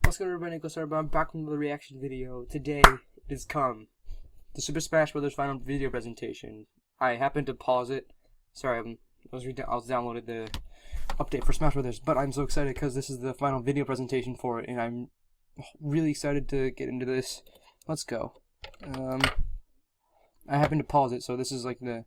What's good, everybody? I'm back from the reaction video. Today, it has come. The Super Smash Bros. Final video presentation. I happened to pause it. Sorry, I was downloaded the update for Smash Bros. But I'm so excited because this is the final video presentation for it, and I'm really excited to get into this. Let's go. I happened to pause it, so this is like the...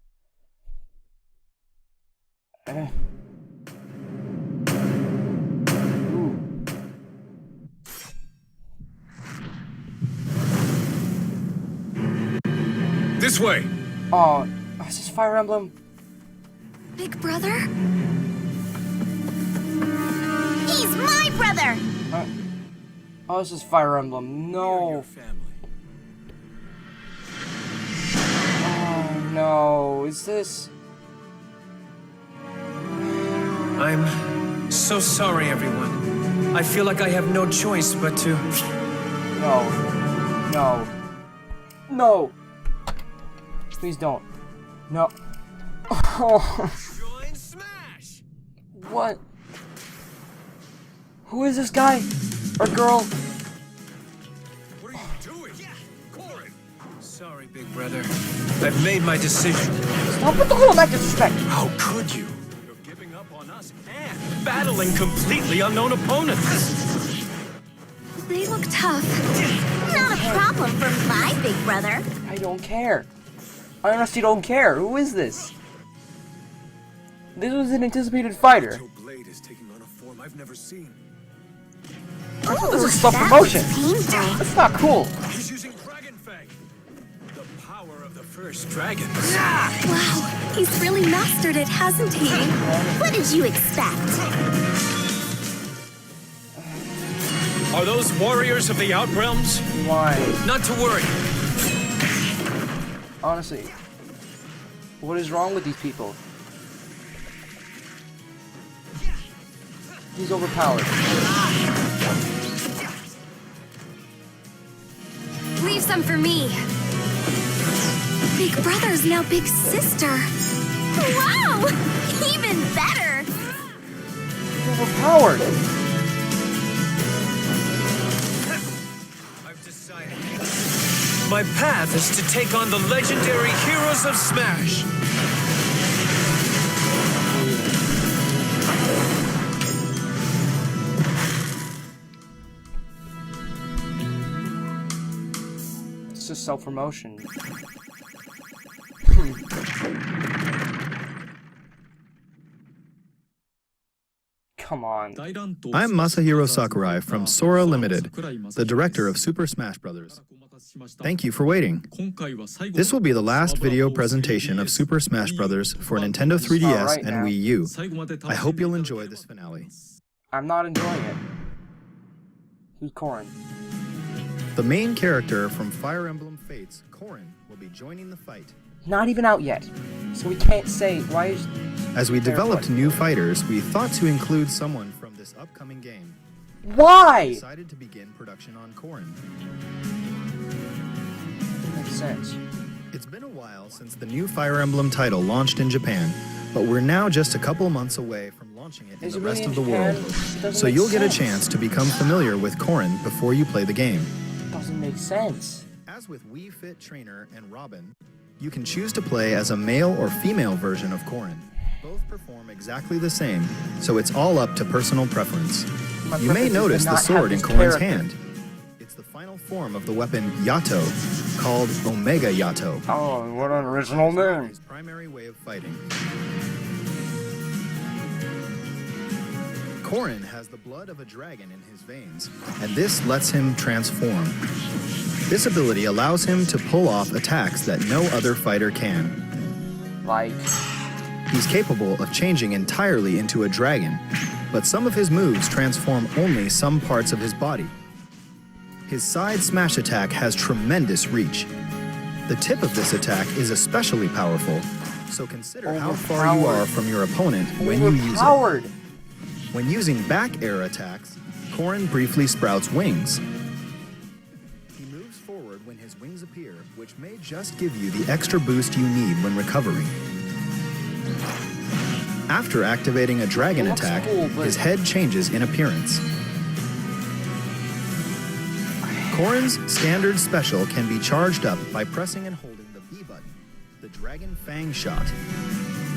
This way! Oh, is this Fire Emblem? Big brother? He's my brother! Oh, this is Fire Emblem. No. Oh, no. Is this... I'm so sorry, everyone. I feel like I have no choice but to... No. No. No. Please don't. No. Oh. Join Smash! What? Who is this guy? Or girl? What are you doing? Yeah, Corin! Sorry, big brother. I've made my decision. Stop with the whole that disrespect. How could you? You're giving up on us and battling completely unknown opponents. They look tough. Not a problem for my big brother. I don't care. I honestly don't care. Who is this? This was an anticipated fighter. Blade is taking on a form I've never seen. This is self-promotion. That's not cool. He's using Dragon Fang. The power of the first dragon. Wow, he's really mastered it, hasn't he? What did you expect? Are those warriors of the Outrealms? Why? Not to worry. Honestly, what is wrong with these people? He's overpowered. Leave some for me. Big brother's now big sister. Wow! Even better! He's overpowered. I've decided. My path is to take on the legendary heroes of Smash. It's just self-promotion. Come on. I'm Masahiro Sakurai from Sora Limited, the director of Super Smash Bros. Thank you for waiting. This will be the last video presentation of Super Smash Bros. For Nintendo 3DS and Wii U. I hope you'll enjoy this finale. I'm not enjoying it. Who's Corin? The main character from Fire Emblem Fates, Corin, will be joining the fight. Not even out yet, so we can't say why is... As we developed new fighters, we thought to include someone from this upcoming game. Why? We decided to begin production on Corin. Makes sense. It's been a while since the new Fire Emblem title launched in Japan, but we're now just a couple months away from launching it in the rest of the world. So you'll get a chance to become familiar with Corin before you play the game. Doesn't make sense. As with Wii Fit Trainer and Robin, you can choose to play as a male or female version of Corin. Both perform exactly the same, so it's all up to personal preference. You may notice the sword in Corin's hand. It's the final form of the weapon Yato, called Omega Yato. Oh, what an original name. His primary way of fighting. Corin has the blood of a dragon in his veins, and this lets him transform. This ability allows him to pull off attacks that no other fighter can. Like... He's capable of changing entirely into a dragon, but some of his moves transform only some parts of his body. His side smash attack has tremendous reach. The tip of this attack is especially powerful, so consider how far you are from your opponent when you use it. When using back air attacks, Corin briefly sprouts wings. He moves forward when his wings appear, which may just give you the extra boost you need when recovering. After activating a dragon attack, his head changes in appearance. Corin's standard special can be charged up by pressing and holding the B button, the Dragon Fang shot.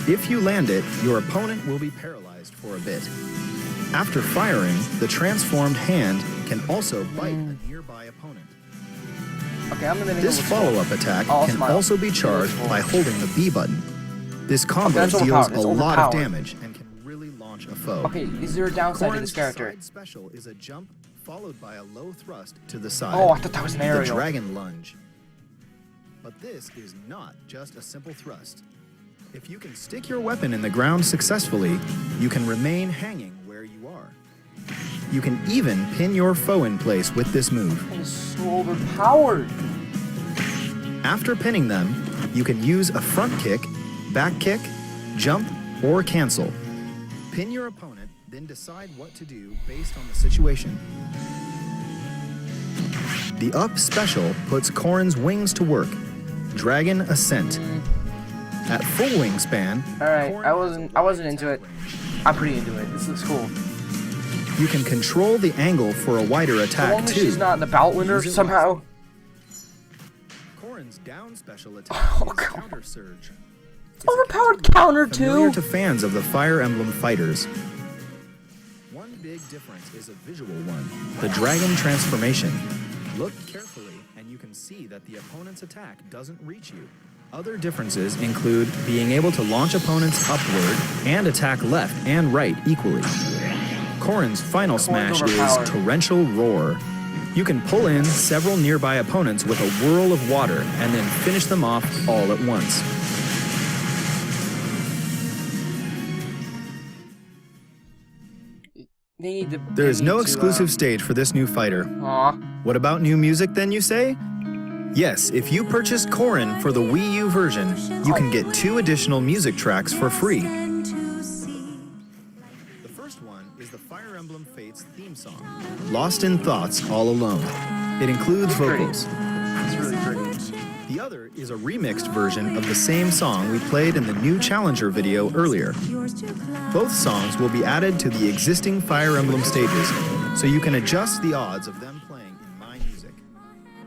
If you land it, your opponent will be paralyzed for a bit. After firing, the transformed hand can also bite a nearby opponent. Okay, I'm gonna This follow-up attack can also be charged by holding the B button. This combo deals a lot of damage and can really launch a foe. Okay, is there a downside to this character? Side special is a jump followed by a low thrust to the side. Oh, I thought that was an The aerial. Dragon Lunge. But this is not just a simple thrust. If you can stick your weapon in the ground successfully, you can remain hanging where you are. You can even pin your foe in place with this move. It's so overpowered. After pinning them, you can use a front kick, back kick, jump, or cancel. Pin your opponent, then decide what to do based on the situation. The up special puts Corin's wings to work. Dragon Ascent. At full wingspan, Alright, Corin I wasn't into it. I'm pretty into it. This looks cool. you can control the angle for a wider As attack long as too. she's not the bout winner Use it somehow. Corin's down special attack Oh, is God. Counter Surge. It's a Overpowered counter counter familiar too. to fans of the Fire Emblem fighters. One big difference is a visual one, the dragon transformation. Look carefully and you can see that the opponent's attack doesn't reach you. Other differences include being able to launch opponents upward and attack left and right equally. Corin's final smash is overpowered. Torrential Roar. You can pull in several nearby opponents with a whirl of water and then finish them off all at once. There is no exclusive stage for this new fighter. Aw. What about new music then, you say? Yes, if you purchase Corin for the Wii U version, you can get 2 additional music tracks for free. The first one is the Fire Emblem Fates theme song, Lost in Thoughts All Alone. It includes vocals. It's really pretty. The other is a remixed version of the same song we played in the new Challenger video earlier. Both songs will be added to the existing Fire Emblem stages, so you can adjust the odds of them playing in My Music.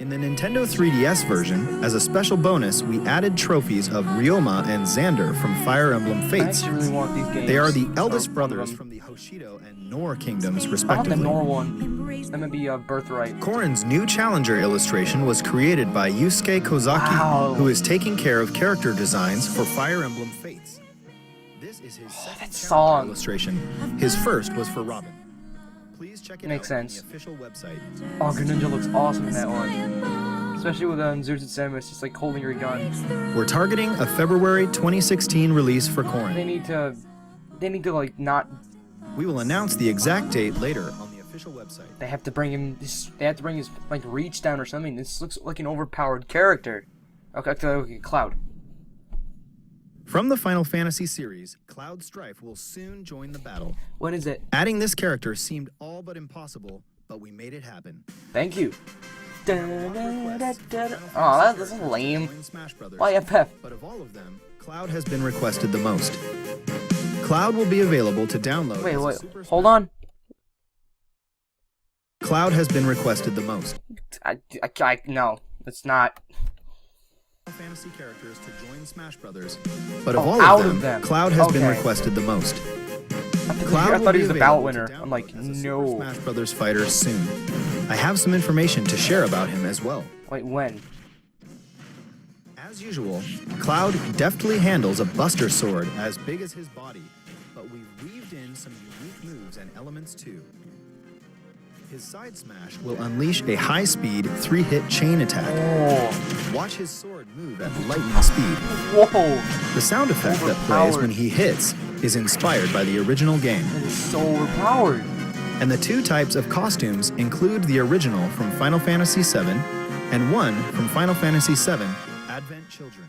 In the Nintendo 3DS version, as a special bonus, we added trophies of Ryoma and Xander from Fire Emblem I Fates. actually really want these games. They are the So, eldest one of brothers them. from the Hoshido and Nor kingdoms, I want the respectively. Nor one. That might be a birthright. Corin's new Challenger illustration was created by Yusuke Kozaki, Wow. who is taking care of character designs for Fire Emblem Fates. This is his second that Challenger song. illustration. His first was for Robin. Please check it Makes out on sense. the official website. Oh, Greninja looks awesome in that one. Especially with Zeus and Samus just like holding your gun. We're targeting a February 2016 release for They Corin. need to like not. We will announce the exact date later on the official website. They have to bring him. They have to bring his like reach down or something. This looks like an overpowered character. Okay, Cloud. From the Final Fantasy series, Cloud Strife will soon join the battle. When is it? Adding this character seemed all but impossible, but we made it happen. Thank you. Oh, that's lame. Join Smash Brothers. Why FF? But of all of them, Cloud has been requested the most. Cloud will be available to download. Wait, as a wait. Super Hold Smash- on. Cloud has been requested the most. No, it's not. Fantasy characters to join Smash Brothers. But of Oh, all out of of them, them. Cloud has been Okay. requested the most. I Cloud will thought be he was the available ballot to winner. download I'm like, as a Super no. Smash Brothers fighter soon. I have some information to share about him as well. Wait, when? As usual, Cloud deftly handles a Buster Sword as big as his body, but we've weaved in some unique moves and elements too. His side smash will unleash a high-speed 3-hit chain attack. Oh, Watch his sword move at lightning speed. whoa! The sound effect that plays when he hits is inspired by the original game. That is so overpowered. And the 2 types of costumes include the original from Final Fantasy VII and one from Final Fantasy VII Advent Children.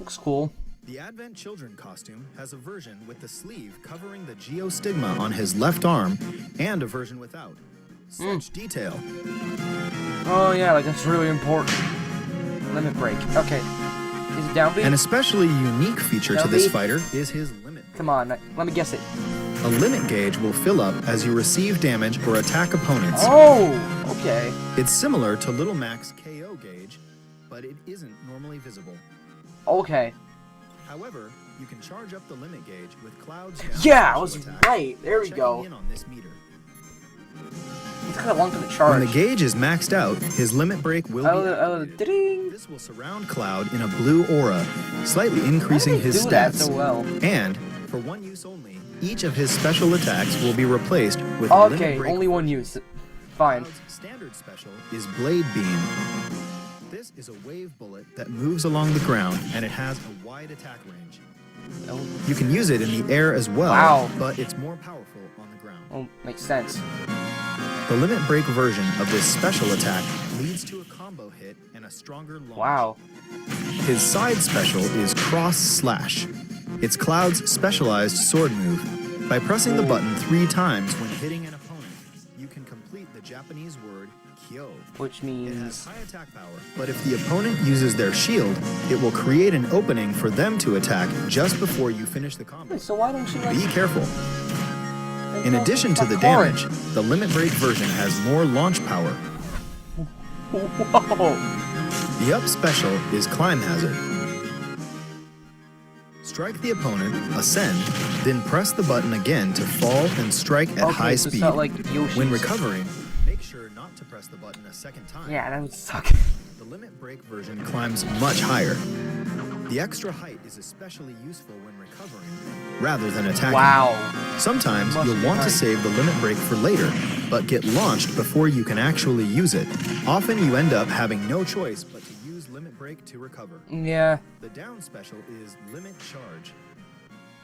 Looks cool. The Advent Children costume has a version with the sleeve covering the geostigma on his left arm and a version without. Such detail. Oh yeah, like that's really important. Limit break. Okay. Is it downbeat? An especially unique feature to this Downbeat? fighter is his limit. Come on, let me guess it. A limit gauge will fill up as you receive damage or attack opponents. Oh, Okay. It's similar to Little Mac's KO gauge, but it isn't normally visible. Okay. However, you can charge up the limit gauge with Cloud's Yeah, I special was attack right. There we checking go. in on this meter. It's kind of long to the charge. When the gauge is maxed out, his limit break will be activated. Ding. This will surround Cloud in a blue aura, slightly increasing his do that stats. so well? And, for one use only, each of his special attacks will be replaced with a limit Okay, break. only one use. Fine. Cloud's standard special is Blade Beam. This is a wave bullet that moves along the ground, and it has a wide attack range. You can use it in the air as well, Wow. but it's more powerful on the ground. Oh, makes sense. The limit break version of this special attack leads to a combo hit and a stronger launch. Wow. His side special is Cross Slash. It's Cloud's specialized sword move. By pressing the button 3 times when hitting an opponent, you can complete the Japanese word Kyo. Which It has means... high attack power, but if the opponent uses their shield, it will create an opening for them to attack just before you finish the combo. So why don't you like... Be careful. In addition to the Corin? damage, the limit break version has more launch power. Whoa. The up special is Climb Hazard. Strike the opponent, ascend, then press the button again to fall and strike at high so it's speed. not like Yoshi's. When recovering, make sure not to press the button a second time. Yeah, that would suck. The limit break version climbs much higher. The extra height is especially useful when recovering, rather than attacking. Wow. Sometimes Must you'll be want to nice. save the limit break for later, but get launched before you can actually use it. Often you end up having no choice but to use limit break to recover. Yeah, The down special is Limit Charge.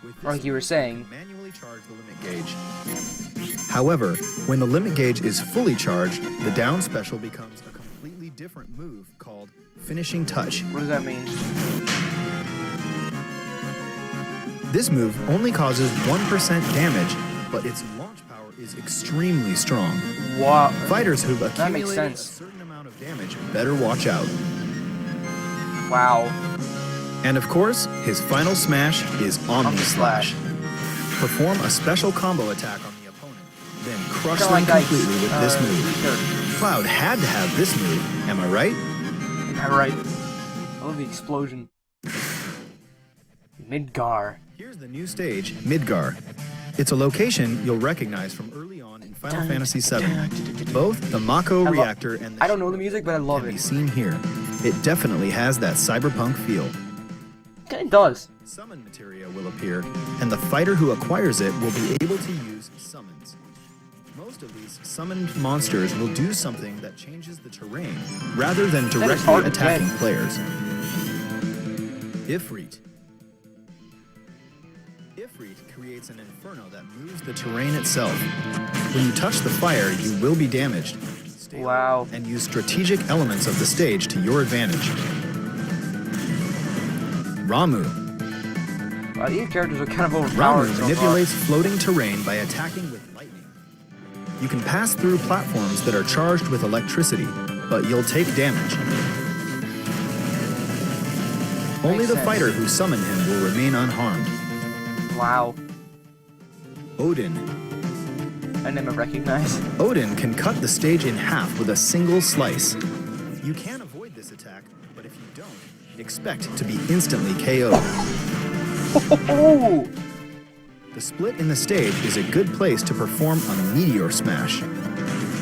With this, like you were saying. manually charge the limit gauge. However, when the limit gauge is fully charged, the down special becomes a completely different move called Finishing Touch. What does that mean? This move only causes 1% damage, but its launch power is extremely strong. Wow. Fighters who've That makes accumulated a sense. certain amount of damage better watch out. Wow. And of course, his final smash is Omni Slash. Slash. Perform a special combo attack on the opponent, then crush Kinda them like ice. completely with this move. Sure. Cloud had to have this move, am I right? Am I right? I love the explosion. Midgar. Here's the new stage, Midgar. It's a location you'll recognize from early on in Final Fantasy VII. Both the Mako reactor and the I don't know the music, but I love can be it. seen here. It definitely has that cyberpunk feel. It does. Summon materia will appear, and the fighter who acquires it will be able to use summons. Most of these summoned monsters will do something that changes the terrain, rather than is directly hard to attacking get. players. Ifrit. Ifrit creates an inferno that moves the terrain itself. When you touch the fire, you will be damaged. Stay Wow. alert and use strategic elements of the stage to your advantage. Ramu. Wow, these characters are kind of overpowered. Ramu so far. manipulates floating terrain by attacking with lightning. You can pass through platforms that are charged with electricity, but you'll take damage. Only the sense. fighter who summoned him will remain unharmed. Wow. Odin. I never recognize. Odin can cut the stage in half with a single slice. You can avoid this attack, but if you don't, expect to be instantly KO'd. Oh! The split in the stage is a good place to perform a meteor smash.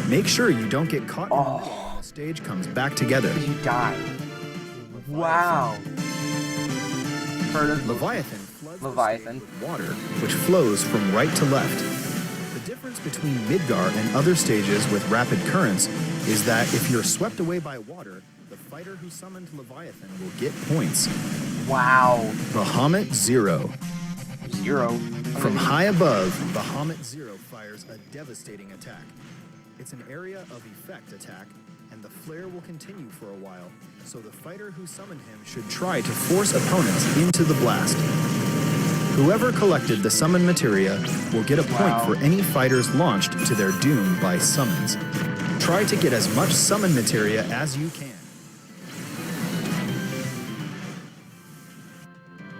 Make sure you don't get caught in the middle when the stage comes back together. You die. Wow. Heard of Leviathan floods Leviathan. the stage with water, which flows from right to left. The difference between Midgar and other stages with rapid currents is that if you're swept away by water, the fighter who summoned Leviathan will get points. Wow. Bahamut Zero. 0. From high above, Bahamut Zero fires a devastating attack. It's an area of effect attack, and the flare will continue for a while, so the fighter who summoned him should try to force opponents into the blast. Whoever collected the summon materia will get a point Wow. for any fighters launched to their doom by summons. Try to get as much summon materia as you can.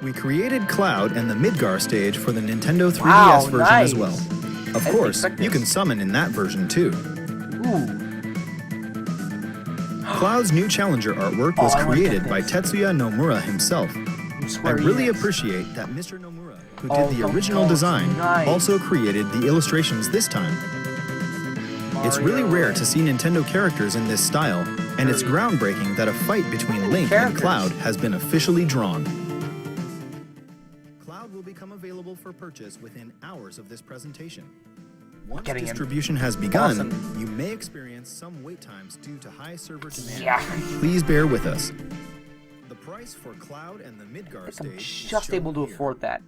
We created Cloud and the Midgar stage for the Nintendo 3DS Wow, version as nice. well. Of didn't course, expect you this. can summon in that version too. Ooh. Cloud's new challenger artwork was created by Tetsuya Nomura himself. I really appreciate that Mr. Nomura, who did the original design, also created the illustrations this time. It's really rare to see Nintendo characters in this style, and it's groundbreaking that a fight between Link and Cloud has been officially drawn. Cloud will become available for purchase within hours of this presentation. Once distribution has begun, you may experience some wait times due to high server demand. Please bear with us. The price for Cloud and the Midgar stage I'm just able to afford that.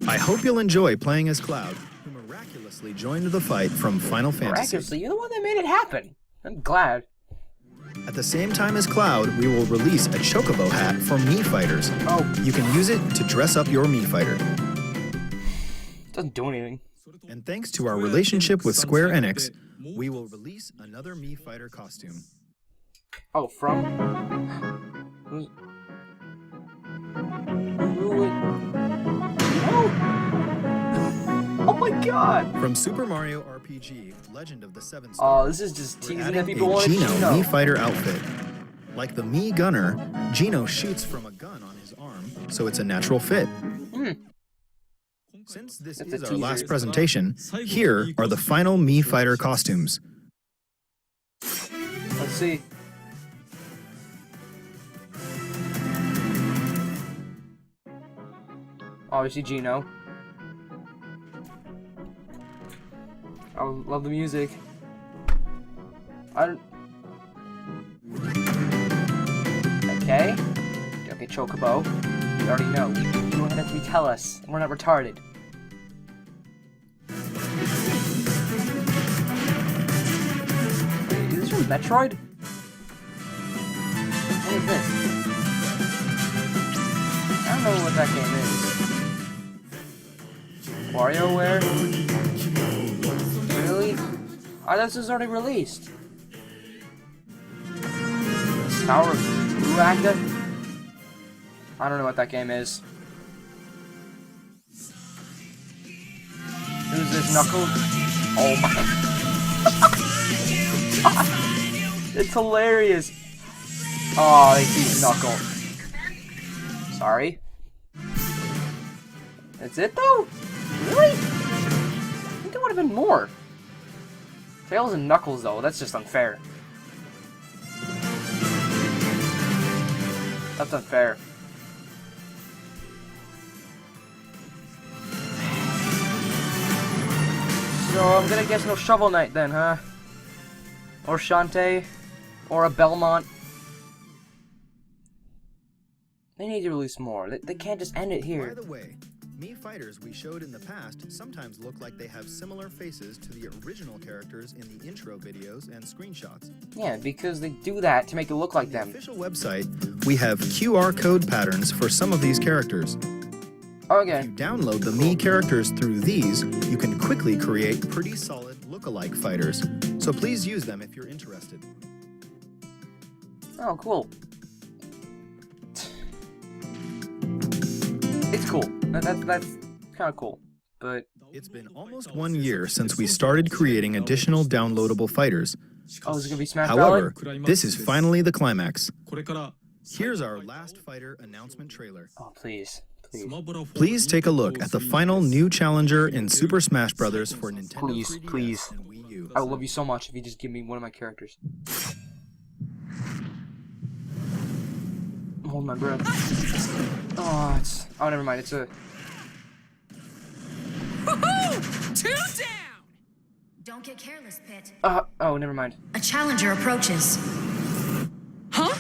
I hope you'll enjoy playing as Cloud, who miraculously joined the fight from Final Fantasy. Miraculously, you're the one that made it happen. I'm glad. At the same time as Cloud, we will release a Chocobo hat for Mii Fighters. Oh. You can use it to dress up your Mii Fighter. Doesn't do anything. And thanks to our relationship with Square Enix, we will release another Mii Fighter costume. Oh, from? Oh my god! From Super Mario RPG, Legend of the Seven Stars. Oh, this is just teasing that a people want Geno to Mii Fighter outfit. Like the Mii Gunner, Geno shoots from a gun on his arm, so it's a natural fit. Since this is our last presentation, here are the final Mii Fighter costumes. Let's see. Obviously, Geno. I love the music. Okay. Okay, Chocobo. We already know. You don't have to tell us. We're not retarded. Wait, is this from Metroid? What is this? I don't know what that game is. WarioWare? Really? Oh, this is already released. Tower of Ruaka? I don't know what that game is. Who's this, Knuckles? Oh my... It's hilarious. Oh, they beat Knuckles. Sorry. That's it, though? Really? I think there would have been more. Tails and Knuckles, though. That's just unfair. That's unfair. So I'm gonna guess no Shovel Knight then, huh? Or Shantae? Or a Belmont? They need to release more. They can't just end it here. By the way, Mii Fighters we showed in the past sometimes look like they have similar faces to the original characters in the intro videos and screenshots. Yeah, because they do that to make it look like them. On the official website, we have QR code patterns for some of these characters. Okay. If you download the Mii characters through these, you can quickly create pretty solid look-alike fighters. So please use them if you're interested. Oh, cool. It's cool. That's kind of cool. But it's been almost 1 year since we started creating additional downloadable fighters. Oh, is it gonna be Smash However, Ballad? this is finally the climax. Here's our last fighter announcement trailer. Oh, please. Please take a look at the final new challenger in Super Smash Bros. For Nintendo 3DS please. and Wii U. I would love you so much if you just give me one of my characters. Hold my breath. Oh, it's... Oh, never mind. It's a... Woohoo! 2 down! Don't get careless, Pit. Oh, never mind. A challenger approaches. Huh?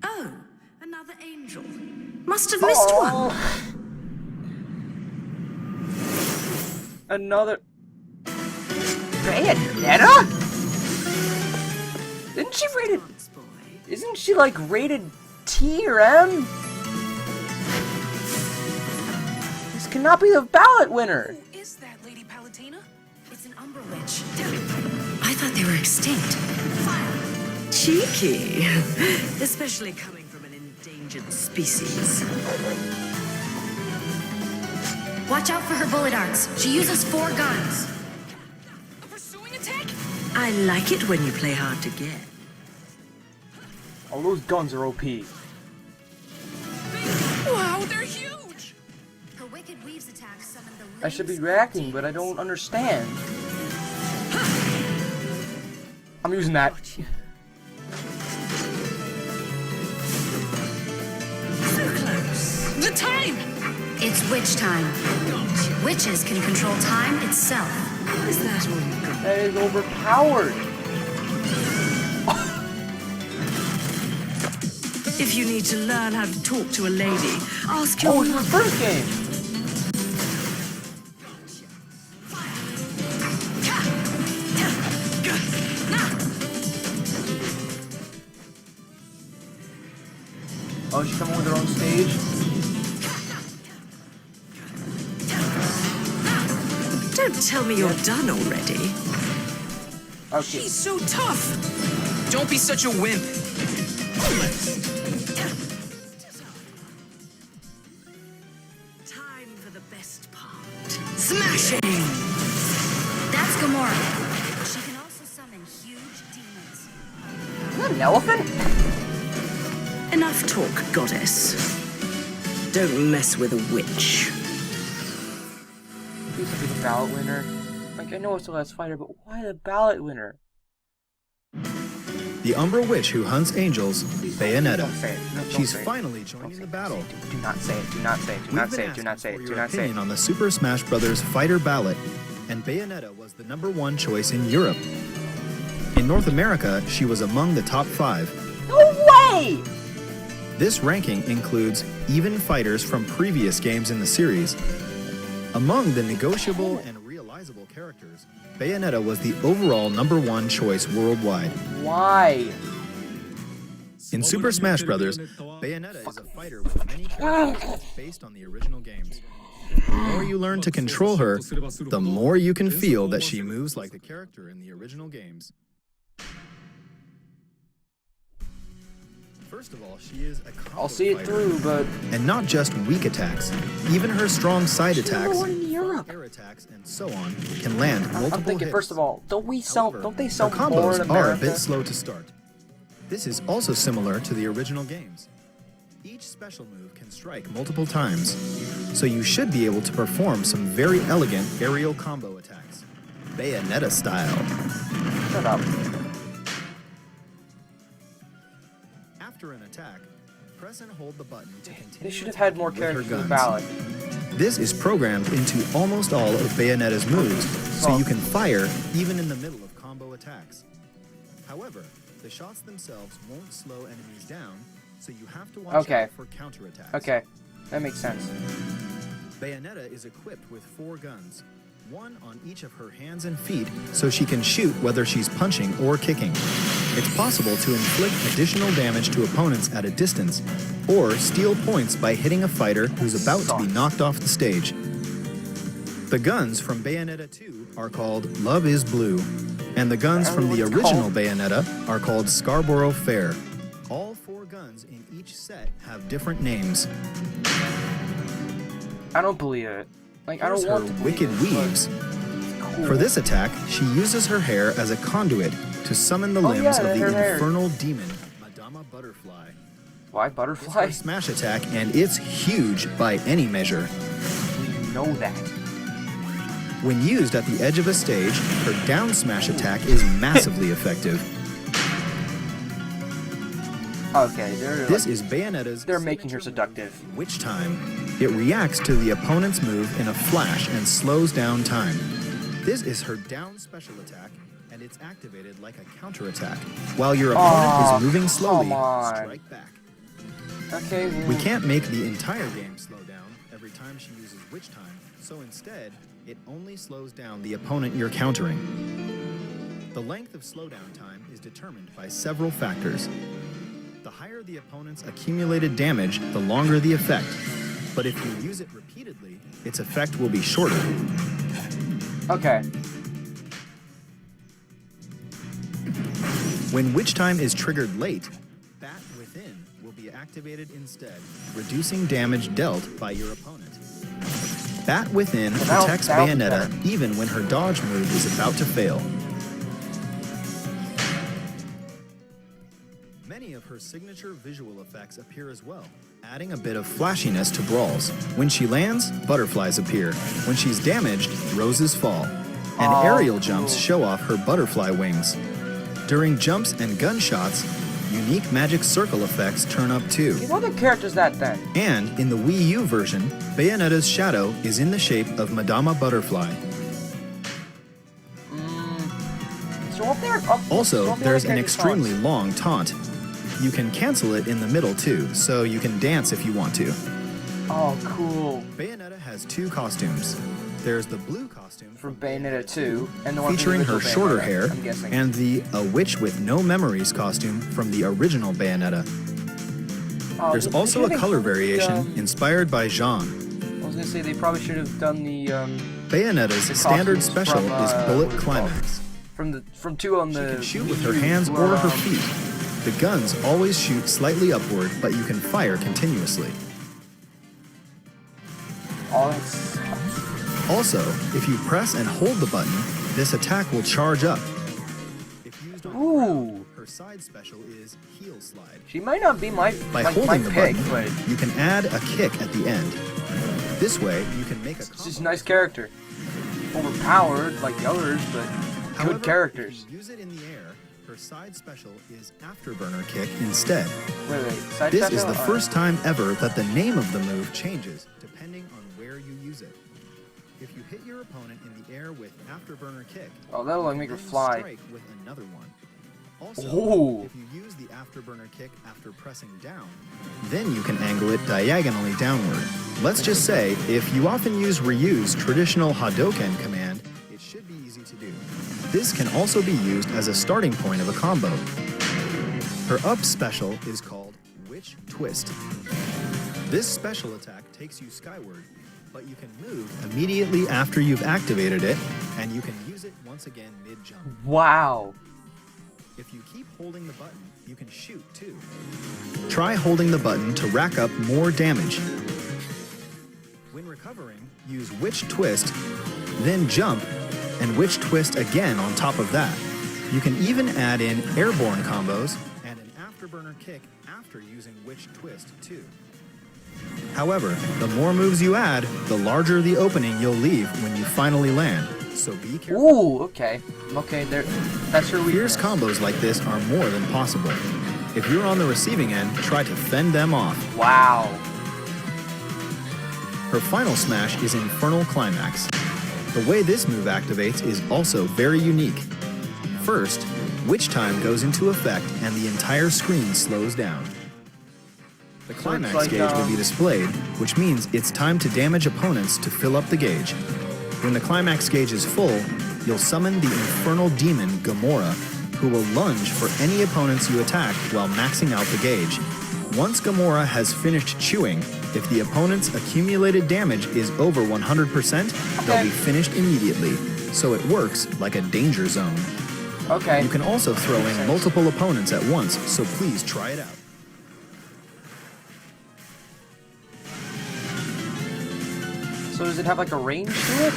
Oh, another angel. Must have missed one. Another... Beyonetta? Isn't she rated... Isn't she, like, rated T or M? This cannot be the ballot winner. Who is that, Lady Palutena? It's an Umbra Witch. I thought they were extinct. Cheeky. Especially coming from an endangered species. Watch out for her bullet arcs. She uses 4 guns. A pursuing attack? I like it when you play hard to get. Oh, those guns are OP. Wow, they're huge! Her wicked weaves attack summoned the I should be limbs reacting, of but I demons. don't understand. I'm using that. So close. The time! It's witch time. Witches can control time itself. Is that all you've got? That is overpowered. If you need to learn how to talk to a lady, ask Oh, your it's the mother. first game. Oh, she's coming with her own stage. Don't tell me you're done already. Okay. He's so tough. Don't be such a wimp. Time for the best part. Smashing! That's Gamora. She can also summon huge demons. Is that an elephant? Enough talk, goddess. Don't mess with a witch. Please be the ballot winner. Like, I know it's the last fighter, but why the ballot winner? The Umbra Witch who hunts angels, Bayonetta. Don't say it. No, don't She's say it. finally Don't joining say the it. battle. Do not say it. Do not say it. Do We've not been say it. Do not asking say for it. Do your not say opinion it. on the Super Smash Bros. Fighter ballot, and Bayonetta was the #1 choice in Europe. In North America, she was among the top 5. No way! This ranking includes even fighters from previous games in the series. Among the negotiable and realizable characters, Bayonetta was the overall #1 choice worldwide. Why? In Super Smash Bros., Bayonetta is a fighter with many characteristics based on the original games. The more you learn to control her, the more you can feel that she moves like the character in the original games. First of all, she is a combo I'll see it fighter. through, but And not just weak attacks. Even her strong side attacks, #1 in Europe. air attacks, and so on can land multiple I'm thinking. hits. First of all, don't they sell Her more combos in are a America? bit slow to start. This is also similar to the original games. Each special move can strike multiple times, so you should be able to perform some very elegant aerial combo attacks, Bayonetta style. Shut up. After an attack, press and hold the button to continue. They should have had more attacking characters with her in the guns. ballot. This is programmed into almost all of Bayonetta's moves, so you can fire even in the middle of combo attacks. However, the shots themselves won't slow enemies down, so you have to watch Okay. out for counterattacks. Okay, that makes sense. Bayonetta is equipped with 4 guns, one on each of her hands and feet, so she can shoot whether she's punching or kicking. It's possible to inflict additional damage to opponents at a distance, or steal points by hitting a fighter who's about to be knocked off the stage. The guns from Bayonetta 2 are called Love is Blue, and the guns from the original Bayonetta are called Scarborough Fair. All 4 guns in each set have different names. I don't believe it. Like, I Here's don't her want to wicked believe it, weaves. but cool. For this attack, she uses her hair as a conduit to summon the limbs yeah, of the her hair. infernal demon, Madama Butterfly. Why It's butterfly? her smash attack, and it's huge by any measure. You know that. When used at the edge of a stage, her down smash attack is massively effective. Okay, This is Bayonetta's they're making her signature seductive. move, Witch Time. It reacts to the opponent's move in a flash and slows down time. This is her down special attack, and it's activated like a counterattack. While your opponent is moving slowly, come on. strike back. Okay, well, We can't make the entire game slow down every time she uses Witch Time, so instead, it only slows down the opponent you're countering. The length of slowdown time is determined by several factors. The higher the opponent's accumulated damage, the longer the effect. But if you use it repeatedly, its effect will be shorter. okay. When Witch Time is triggered late, Bat Within will be activated instead, reducing damage dealt by your opponent. Bat Within Well, protects that'll be Bayonetta better. even when her dodge move is about to fail. Many of her signature visual effects appear as well, adding a bit of flashiness to brawls. When she lands, butterflies appear. When she's damaged, roses fall. And aerial jumps show off her butterfly wings. During jumps and gunshots, unique magic circle effects turn up too. What other character is that then? And in the Wii U version, Bayonetta's shadow is in the shape of Madama Butterfly. So up there. Also, there's an extremely long taunt. You can cancel it in the middle too, so you can dance if you want to. Oh, cool. Bayonetta has two costumes. There's the blue costume From Bayonetta 2, and the one featuring from her the original shorter Bayonetta, hair, I'm guessing. and the A Witch with No Memories costume from the original Bayonetta. There's also a color variation inspired by Jean. I was gonna say they probably should have done the Bayonetta's the standard costumes special from, is what Bullet is it called? Climax. from 2 on the. She can shoot with Wii her U, hands or where, her feet. The guns always shoot slightly upward, but you can fire continuously. Also, if you press and hold the button, this attack will charge up. If used on the ground, her side special is Heel Slide. She might not be my By my holding the pick, button, but you can add a kick at the end. This way, you can make a she's a combo. nice character. Overpowered like the others, but However, good characters. if you use it in the air, her side special is Afterburner Kick instead. Wait, side This special? is the first time ever that the name of the move changes, depending on where you use it. If you hit your opponent in the air with Afterburner Kick, Oh, that'll like make her then fly. strike with another one. Also, Ooh. if you use the Afterburner Kick after pressing down, then you can angle it diagonally downward. Let's just say, if you often use Ryu's traditional Hadoken command, it should be easy to do. This can also be used as a starting point of a combo. Her up special is called Witch Twist. This special attack takes you skyward, but you can move immediately after you've activated it, and you can use it once again mid-jump. Wow. If you keep holding the button, you can shoot too. Try holding the button to rack up more damage. When recovering, use Witch Twist, then jump, and Witch Twist again on top of that. You can even add in airborne combos and an Afterburner Kick after using Witch Twist too. However, the more moves you add, the larger the opening you'll leave when you finally land, so be careful. Ooh, okay. Okay, there. That's her weakness. Fierce combos like this are more than possible. If you're on the receiving end, try to fend them off. Wow. Her final smash is Infernal Climax. The way this move activates is also very unique. First, Witch Time goes into effect and the entire screen slows down. The climax like, gauge will be displayed, which means it's time to damage opponents to fill up the gauge. When the climax gauge is full, you'll summon the infernal demon Gamora, who will lunge for any opponents you attack while maxing out the gauge. Once Gamora has finished chewing, if the opponent's accumulated damage is over 100%, they'll be finished immediately, so it works like a danger zone. Okay. You can also throw in multiple opponents at once, so please try it out. So does it have like a range to it?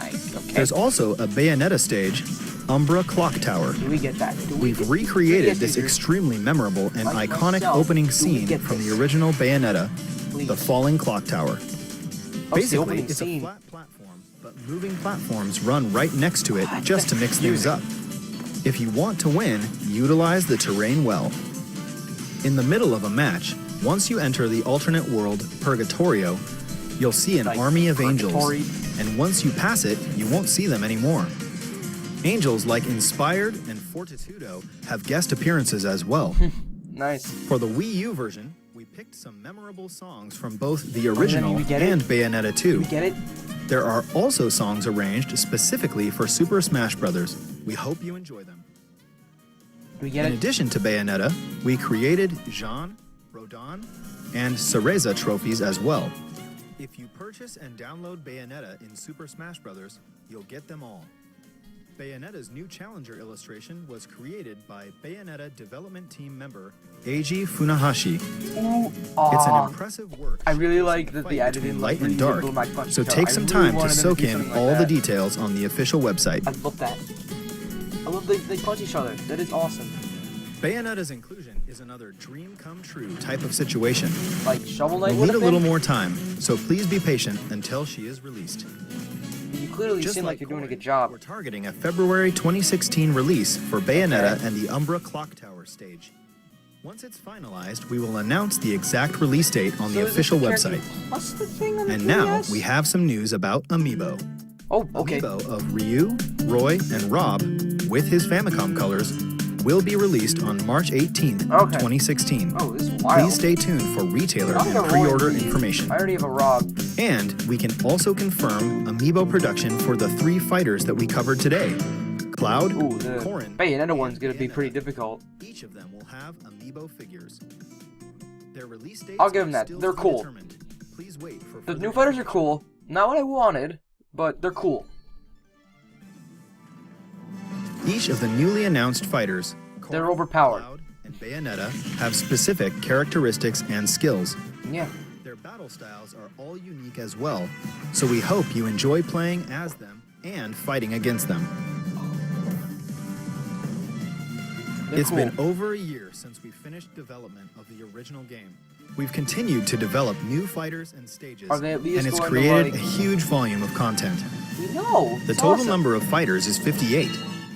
Okay. There's also a Bayonetta stage, Umbra Clock Tower. Do we get that? We've recreated this extremely memorable and Like iconic myself, opening do we scene get from this? the original Bayonetta, Please. the Falling Clock Tower. the Basically, opening it's scene. a flat platform, but moving platforms run right next to it just to mix things up. If you want to win, utilize the terrain well. In the middle of a match, once you enter the alternate world Purgatorio, you'll see an Like army of Purgatory? angels, and once you pass it, you won't see them anymore. Angels like Inspired and Fortitudo have guest appearances as well. Nice. For the Wii U version, we picked some memorable songs from both the original we get it? and Bayonetta 2. We get it? There are also songs arranged specifically for Super Smash Bros. We hope you enjoy them. Do we get In it? addition to Bayonetta, we created Jean, Rodon, and Cereza trophies as well. If you purchase and download Bayonetta in Super Smash Bros., you'll get them all. Bayonetta's new challenger illustration was created by Bayonetta development team member Eiji Funahashi. It's an impressive work. I really showcasing like the that they fight added between in light like and really dark. little Mike Punch So detail. take I some really time to wanted them soak do in something like all the that. details on the official website. I love that. I love they punch each other. That is awesome. Bayonetta's inclusion is another dream come true type of situation. Like Shovel Knight We'll would need a have little been. more time, so please be patient until she is released. You clearly Just seem like you're doing a Corin, good job. We're targeting a February 2016 release for Bayonetta and the Umbra Clock Tower stage. Once it's finalized, we will announce the exact release date on the So is this official character website. plus the thing on the And now 3DS? we have some news about Amiibo. Oh, okay. Amiibo of Ryu, Roy, and Rob, with his Famicom colors, will be released on March 18th, Okay. 2016. Oh, this is wild. Please stay tuned for retailer I'm and gonna pre-order roll these. information. I already have a Rob. And we can also confirm Amiibo production for the 3 fighters that we covered today. Cloud, Ooh, the Corin, Bayonetta one's and gonna be pretty Bayonetta. difficult. Each of them will have Amiibo figures. Their release dates I'll give them are that. still They're to be cool. determined. Please wait for The further new fighters are info. cool. Not what I wanted, but they're cool. Each of the newly announced fighters, They're Corin, overpowered. Cloud, and Bayonetta, have specific characteristics and skills. Yeah. Their battle styles are all unique as well, so we hope you enjoy playing as them and fighting against them. They're It's cool. been over a year since we finished development of the original game. We've continued to develop new fighters and stages, Are they at least and it's going to, created like- a huge volume of content. No. The it's total awesome. number of fighters is 58.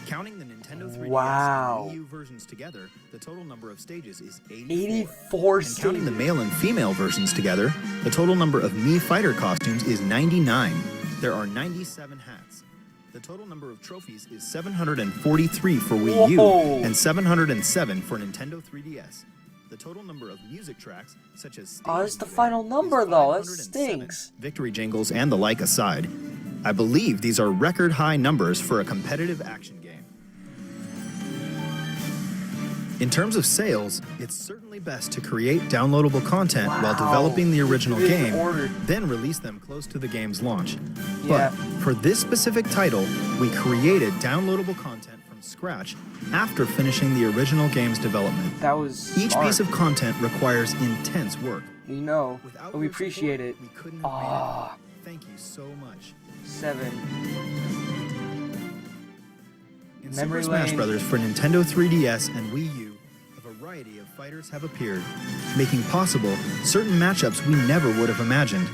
Counting the Nintendo 3DS Wow. and Wii U versions together, the total number of stages is 84. 84 And counting the stages. male and female versions together, the total number of Mii Fighter costumes is 99. There are 97 hats. The total number of trophies is 743 for Wii U Whoa. and 707 for Nintendo 3DS. The total number of music tracks, such as Oh, that's Stage the Music, final is number, though. That 507. stinks. Victory jingles and the like aside, I believe these are record high numbers for a competitive action game. In terms of sales, it's certainly best to create downloadable content while Wow. developing the original Big game, order. then release them close to the game's launch. Yeah. But for this specific title, we created downloadable content from scratch after finishing the original game's development. That was Each smart. piece of content requires intense work. We know. Without But we your appreciate support, it. We couldn't have Ah. made it. Thank you so much. 7. In Memory Super Smash Lane. Bros. For Nintendo 3DS and Wii U, a variety of fighters have appeared, making possible certain matchups we never would have imagined.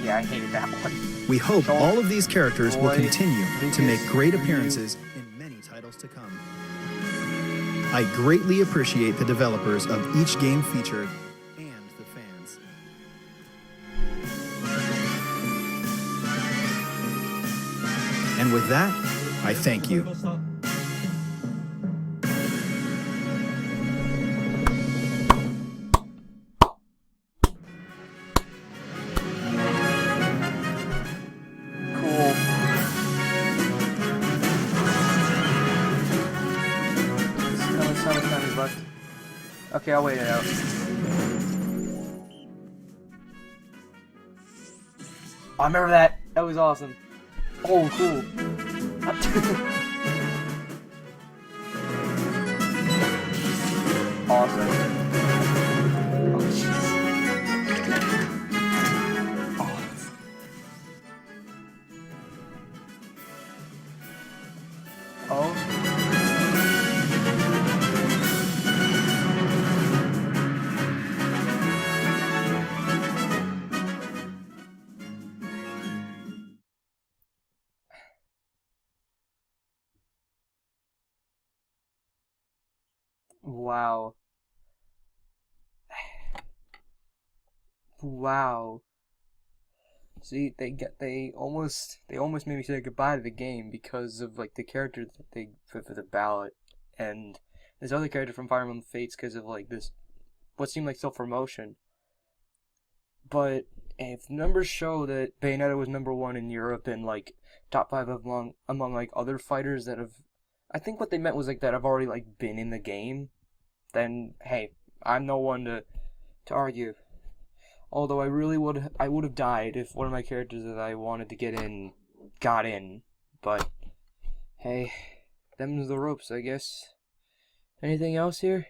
Yeah, I hated that one. We hope Sean, all of these characters will Roy, continue to Lucas, make great Ryu. appearances in many titles to come. I greatly appreciate the developers of each game featured and the fans. And with that, I thank you. Cool. How much time is left? Okay, I'll wait it out. Oh, I remember that. That was awesome. Oh, cool. Awesome. Oh, jeez. Oh. Wow. Wow. See, they almost made me say goodbye to the game because of like the character that they put for the ballot, and this other character from Fire Emblem Fates because of like this what seemed like self-promotion. But if numbers show that Bayonetta was #1 in Europe and like top 5 among like other fighters that have, I think what they meant was like that have already like been in the game, then hey, I'm no one to argue. Although I would have died if one of my characters that I wanted to get in got in. But hey, them's the ropes, I guess. Anything else here?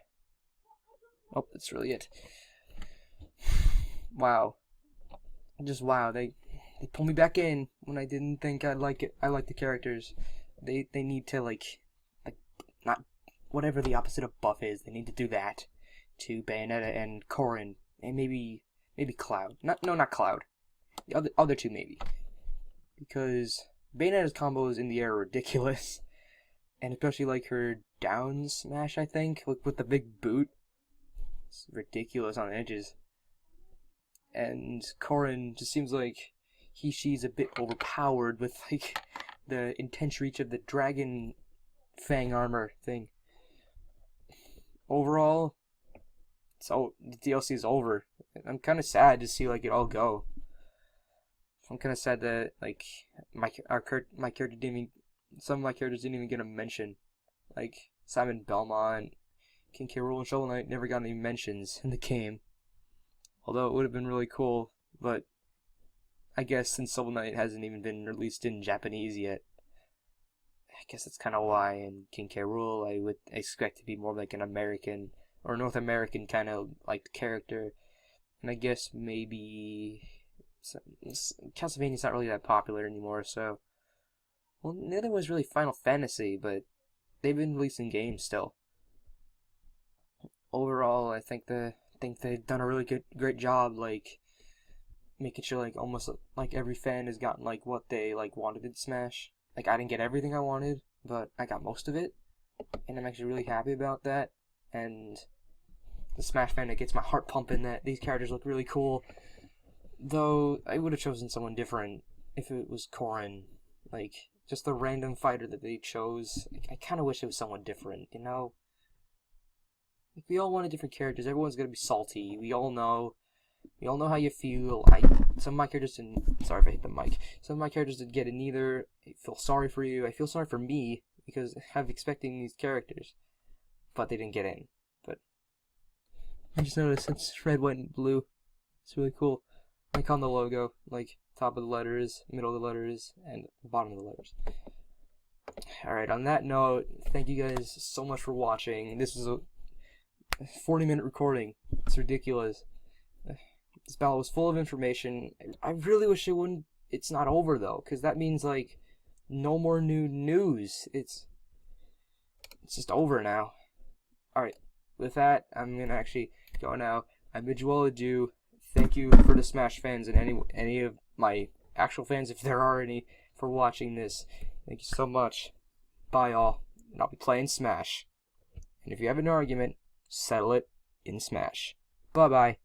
Oh, that's really it. Wow. Just wow, they pulled me back in when I didn't think I'd like it. I like the characters. They need to like not whatever the opposite of buff is. They need to do that to Bayonetta and Corin, and maybe Cloud. Not Cloud. The other two maybe, because Bayonetta's combos in the air are ridiculous, and especially like her down smash, I think, with the big boot. It's ridiculous on the edges. And Corin just seems like she's a bit overpowered with like the intense reach of the dragon fang armor thing. Overall, so the DLC is over. I'm kind of sad to see like it all go. I'm kind of sad that like my character didn't even, some of my characters didn't even get a mention. Like Simon Belmont, King K. Rool, and Shovel Knight never got any mentions in the game. Although it would have been really cool, but I guess since Shovel Knight hasn't even been released in Japanese yet, I guess that's kind of why. In King K. Rool, I would expect to be more like an American or North American kind of like character, and I guess maybe Castlevania's not really that popular anymore. So, well, neither was really Final Fantasy, but they've been releasing games still. Overall, I think they've done a really great job, like making sure like almost like every fan has gotten like what they like wanted in Smash. Like I didn't get everything I wanted, but I got most of it, and I'm actually really happy about that. And the Smash fan that gets my heart pumping that these characters look really cool. Though I would have chosen someone different if it was Corin, like just the random fighter that they chose. I kind of wish it was someone different, you know. Like, we all wanted different characters. Everyone's gonna be salty. We all know how you feel. Some of my characters didn't. Sorry if I hit the mic. Some of my characters didn't get it either. I feel sorry for you. I feel sorry for me because I'm expecting these characters, but they didn't get in. But I just noticed it's red, white, and blue. It's really cool. Like on the logo, like top of the letters, middle of the letters, and bottom of the letters. Alright, on that note, thank you guys so much for watching. This is a 40-minute recording. It's ridiculous. This battle was full of information. I really wish it's not over though, because that means like no more new news. It's just over now. Alright, with that, I'm gonna actually go now. I bid you all adieu. Thank you for the Smash fans and any of my actual fans, if there are any, for watching this. Thank you so much. Bye all. And I'll be playing Smash. And if you have an argument, settle it in Smash. Bye bye.